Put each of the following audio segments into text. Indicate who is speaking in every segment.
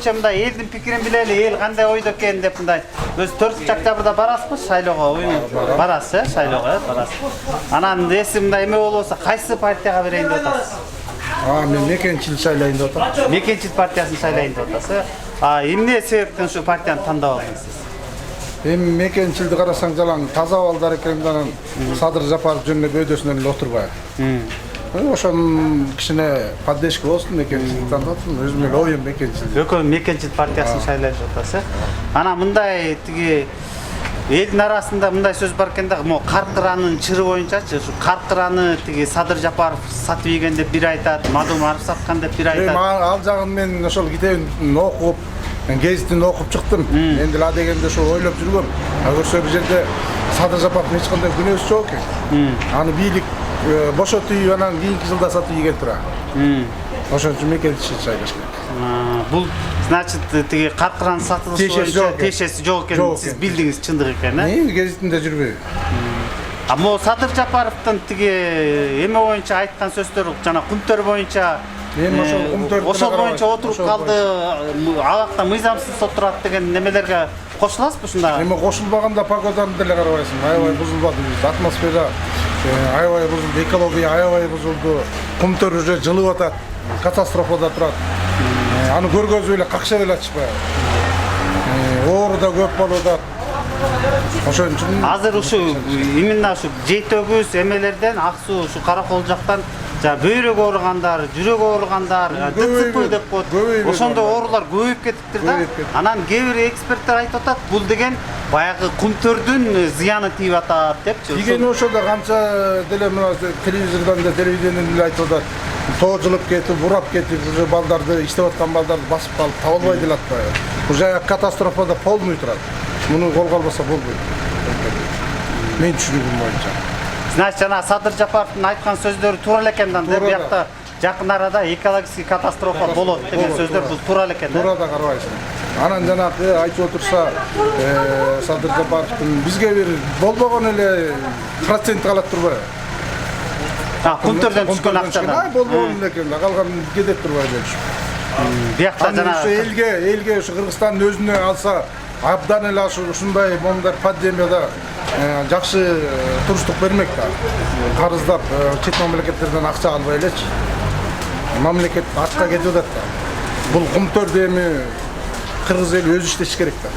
Speaker 1: боюнча мындай элдин пикирин билели, эл кандай ойдо экен деп мындай өз 4 октябрда барасызбы шайлоого? Барасыз, шайлоого, барасыз. Анан эси мындай эме болбосо кайсы партияга берейин деп атасыз?
Speaker 2: Мен Мекенчил шайлайын деп атам.
Speaker 1: Мекенчил партиясын шайлайын деп атасыз. Эмне себептен ушу партияны тандап алдыңыз?
Speaker 2: Эми Мекенчилди карасаң жалаң таза балдар экенин Садыр Жапаров жөнүндө бөөдөсүнөн эле отурбайбы. Ошон кичине поддержка болсун Мекенчилди тандап атам. Өзүм эле оюм Мекенчил.
Speaker 1: Экөө Мекенчил партиясын шайлайын деп атасыз. Анан мындай тиги элдин арасында мындай сөз бар экен да, Каркыранын чыры боюнчачы, ушу Каркыраны тиги Садыр Жапаров сатып ийген деп бир айтат, Мадумаров саткан деп бир айтат.
Speaker 2: Ал жагын мен ошол китебин окуп, гезитин окуп чыктым. Эми ла дегенде ошо ойлоп жүргөм. Көрсө бул жерде Садыр Жапаровдун эч кандай күнөөсү жок экен. Аны бийлик бошотуп анан кийинки жылда сатып ийген тура. Ошон үчүн Мекенчил шайлаш керек.
Speaker 1: Бул значит тиги Каркыраны сатылышы боюнча тиешеси жок экен, сиз билдиңиз чындык экен, э?
Speaker 2: Гезитинде жүрбөйбү.
Speaker 1: Могу Садыр Жапаровдун тиги эме боюнча айткан сөздөр жана кумтөр боюнча ошол боюнча отуруп калды, абакта мыйзамсыз отурат деген немелерге кошуласызбы ушунда?
Speaker 2: Эми кошулбаганда погоданы деле карабайсың. Аябай бузулбады, атмосфера аябай бузулду, экология аябай бузулду. Кумтөр уже жылып атат, катастрофада турат. Аны көргөзүп эле какшап эле атышпайбы. Оору да көп болуп атат. Ошон үчүн
Speaker 1: азыр ушу именно ушу жетөгүз эмелерден ак суу ушу Каракол жактан бөйрөк ооругандар, жүрөк ооругандар, ДЦП деп коет. Ошондой оорулар көбөйүп кетиптир да. Анан кээ бир эксперттер айтып атат, бул деген баягы кумтөрдүн зыяны тийип атат депчи.
Speaker 2: Дегени ошондо канча деле мына телевизордон да, телевидениеден деле айтып атат. Тоо жылып кетип, бурап кетип, уже балдарды, иштеп аткан балдарды басып калып, табылбай деле атпайбы. Уже катастрофада полный турат. Муну колго албаса болбойт. Мен түшүнүгүм боюнча.
Speaker 1: Значит, жана Садыр Жапаровдун айткан сөздөрү туура эле экен да. Биякта жакын арада экологический катастрофа болот деген сөздөр бул туура эле экен да.
Speaker 2: Туура да карабайсың. Анан жанагы айтып отурса, Садыр Жапаровдун бизге бир болбогон эле процент калат турбайбы?
Speaker 1: Кумтөрдөн түшкөн акчадан.
Speaker 2: Болбогон эле экен да, калган кетет турбайбы делишип.
Speaker 1: Биякта жанагы
Speaker 2: элге ушу Кыргызстандын өзүнө алса, абдан эле ушундай момундай пандемияда жакшы туруштук бермек да. Карыздап, чет мамлекеттерден акча албай элечи. Мамлекет артка кетип атат да. Бул кумтөрдү эми кыргыз эли өзү иштеш керек да.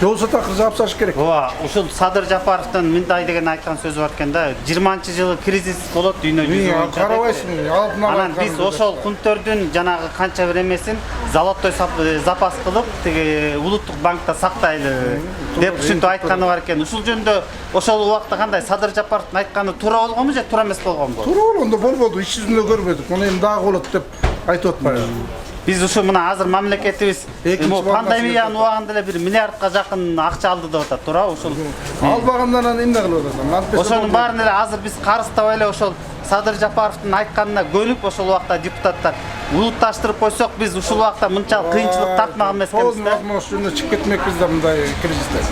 Speaker 2: Болсо такыр жаап саш керек.
Speaker 1: Ооба, ушул Садыр Жапаровдун мындай деген айткан сөзү бар экен да. 20-жылы кризис болот дүйнө жүзү боюнча.
Speaker 2: Карабайсың,
Speaker 1: анан биз ошол кумтөрдүн жанагы канча бир эмесин золотой запас кылып, тиги улуттук банкта сактайлы деп ушинтип айтканы бар экен. Ушул жөнүндө ошол убакта кандай Садыр Жапаровдун айтканы туура болгонбу же туура эмес болгонбу?
Speaker 2: Туура болгондо болбоду, иш жүзүндө көрбөдүк. Муну эми дагы болот деп айтып атпайбы.
Speaker 1: Биз ушу мына азыр мамлекетибиз пандемиянын убагында эле 1 миллиардка жакын акча алды деп атат, туурабы? Ошол
Speaker 2: албагандан анан эмне кылып атат?
Speaker 1: Ошонун баарын эле азыр биз карыздабай эле ошол Садыр Жапаровдун айтканына көнүп, ошол убакта депутаттар улутташтырып койсок, биз ушул убакта мынчалык кыйынчылык тартмаган эмес экенбиз да.
Speaker 2: Ошондо чыгып кетмекпиз да мындай кризистен.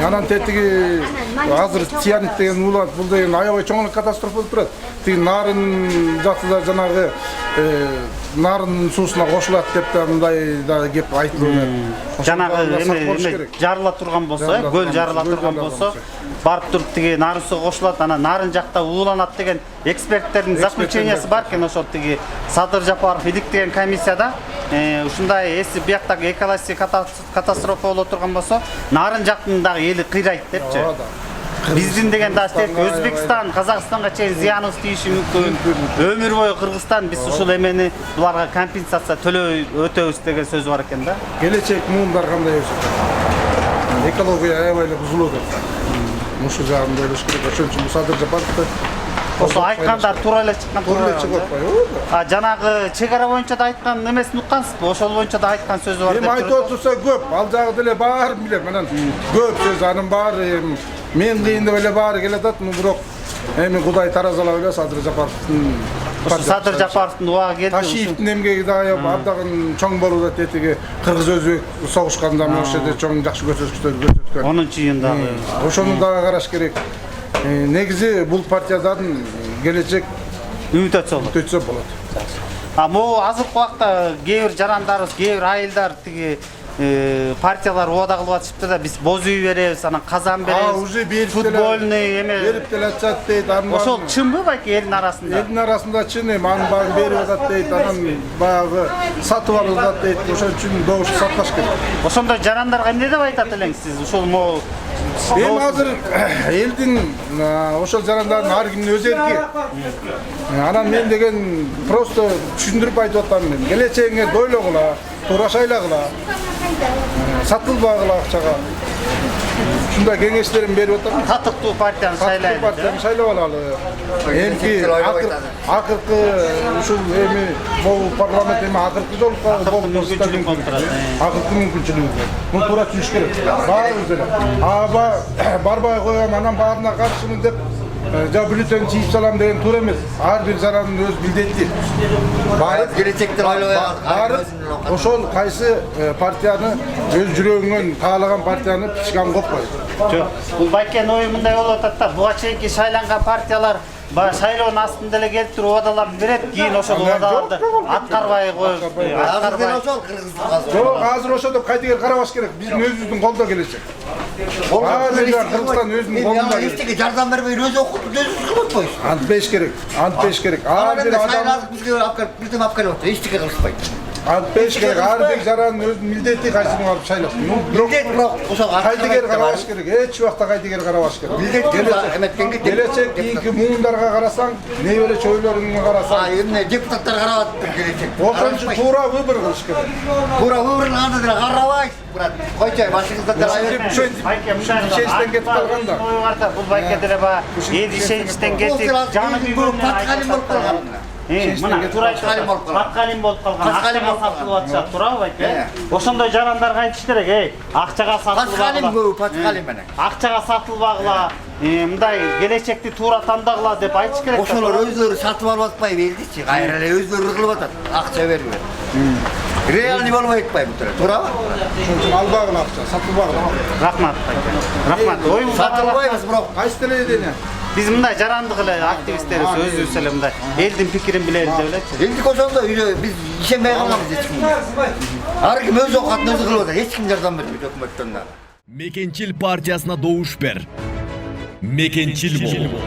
Speaker 2: Анан тетиги азыр цианид деген улат, бул деген аябай чоң катастрофа болуп турат. Тиги нарын жактыда жанагы нарын суусуна кошулат деп да мындай да кеп айтылып атат.
Speaker 1: Жанагы эме жарыла турган болсо, көл жарыла турган болсо, барып туруп тиги нарын суга кошулат, анан нарын жакта ууланат деген эксперттердин заключениясы бар экен. Ошол тиги Садыр Жапаров иликтеген комиссияда ушундай эси бияктагы экологический катастрофа боло турган болсо, нарын жактындагы эли кыйрайт депчи. Биздин деген да Өзбекстан, Казакстанга чейин зыяныбыз тийиши мүмкүн. Өмүр бою Кыргызстан биз ушул эмени буларга компенсация өтөбүз деген сөз бар экен да.
Speaker 2: Келечек муундар кандай өсөт? Экология аябай эле бузулуп атат. Ушул жагын ойлош керек. Ошон үчүн Садыр Жапаровду
Speaker 1: ошо айткандар туура эле чыккан,
Speaker 2: туура эле чыгып атпайбы?
Speaker 1: Жанагы чек ара боюнча да айткан эмесин уккансызбы? Ошол боюнча да айткан сөзү бар деп.
Speaker 2: Эми айтып отурса көп, ал жагы деле баарын билем. Анан көп сөз, анын баары мен кыйын деп эле баары келатат, бирок эми Кудай таразалап эле Садыр Жапаровдун
Speaker 1: Садыр Жапаровдун убагы келди.
Speaker 2: Ташиевдин эмгеги да абдан чоң болуп атат. Тетиги кыргыз-өзбек согушканда ошол жерде чоң жакшы көрсөткүчтөр көрсөткөн.
Speaker 1: 10-июндагы.
Speaker 2: Ошону дагы караш керек. Негизи бул партиядан келечек
Speaker 1: үмүт өтсө болот.
Speaker 2: болот.
Speaker 1: могу азыркы убакта кээ бир жарандарыбыз, кээ бир айылдар тиги партиялар убада кылып атышыпты да, биз боз үй беребиз, анан казан
Speaker 2: уже
Speaker 1: беребиз, футбольный эме
Speaker 2: берип деле атышат дейт.
Speaker 1: ошол чынбы байке элдин арасында?
Speaker 2: Элдин арасында чын, анын баарын берип атат дейт, анан баягы сатып алып атат дейт. Ошон үчүн добуш сатпаш керек.
Speaker 1: Ошондой жарандарга эмне деп айтат элеңиз сиз? Ушул могу
Speaker 2: Эми азыр элдин ошол жарандардын ар кимдин өз эрки. Анан мен деген просто түшүндүрүп айтып атам мен. Келечегиңе дойлогула, туура шайлагыла. Сатылбагыла акчага. Ушундай кеңештерин берип атам.
Speaker 1: татыктуу партияны шайлайлы.
Speaker 2: Партияны шайлап алалы. Эми акыркы ушул эми могу парламент эми акыркы жолу
Speaker 1: мүмкүнчүлүк болуп турат.
Speaker 2: акыркы мүмкүнчүлүгү. Муну туура түшүш керек. Баарыбыз эле. Барбай коем, анан баарына каршымын деп бюллетень чийип салам деген туура эмес. Ар бир жарандын өз милдети.
Speaker 3: Барып келечекти ойлобой
Speaker 2: барып ошол кайсы партияны өз жүрөгүңөн каалаган партияны пичкан коппой.
Speaker 1: Жок, бул байкенин ою мындай болуп атат да, буга чейинки шайланган партиялар баягы шайлоонун астында эле келип туруп убадаларды берет, кийин ошол убадаларды аткарбай коюп,
Speaker 3: ошол кыргыздын
Speaker 2: Жок, азыр ошо деп кайтыгер карабаш керек. Биздин өзүбүздүн колдо келечек. Кыргызстан өзүнүн колунда.
Speaker 3: Эчтеке жардам бербей өзү окутуп өзү кылып атпайбыз.
Speaker 2: Антпеш керек, антпеш керек. Ар бир адам
Speaker 3: бизге алып бирдем алып келип атты. Эчтеке кылышпайт.
Speaker 2: антпеш керек. Ар бир жарандын өзүнүн милдети кайсысын алып шайласын.
Speaker 3: Бирок ошол
Speaker 2: Кайтыгер карабаш керек. Эч убакта кайтыгер карабаш керек. Келечек кийинки муундарга карасаң, небере чөйлөрүңө карасаң,
Speaker 3: эмне депутаттар карап атты келечек.
Speaker 2: ошончу туура выбор кылыш керек.
Speaker 3: Туура выборун анда деле карабайт. Брат, койчой, башыңызда деле
Speaker 1: байке
Speaker 2: ишеничтен кетип калган да.
Speaker 1: бул байке деле баягы эл ишеничтен кетип, жаны күйгөнүн мына туура айтып паткалим болуп калган, акчага сатылып атышат, туурабы байке? Ошондой жарандарга айтыш керек, акчага сатылып
Speaker 3: паткалим көбү, паткалим менен.
Speaker 1: акчага сатылбагыла, мындай келечекти туура тандагыла деп айтыш керек.
Speaker 3: Ошолор өзлөрү сатып алып атпайбы элдичи, кайра эле өзлөрү кылып атат, акча бербей. Реальный болбой атпайбы тура, туурабы?
Speaker 2: Ошон үчүн албагыла акча, сатылбагыла.
Speaker 1: Рахмат байке. Рахмат. Оюңузду
Speaker 3: Сатылбайбыз, бирок
Speaker 2: Кайсы деле дене?
Speaker 1: биз мындай жарандык эле активисттерибиз, өзүбүз эле мындай элдин пикирин билели деп элечи.
Speaker 3: элдик ошондо биз ишенбей калганбыз эч кимге. Ар ким өз окатын өзү кылып атат, эч ким жардам бербейт өкмөттөн да.
Speaker 4: Мекенчил партиясына добуш бер. Мекенчил бол.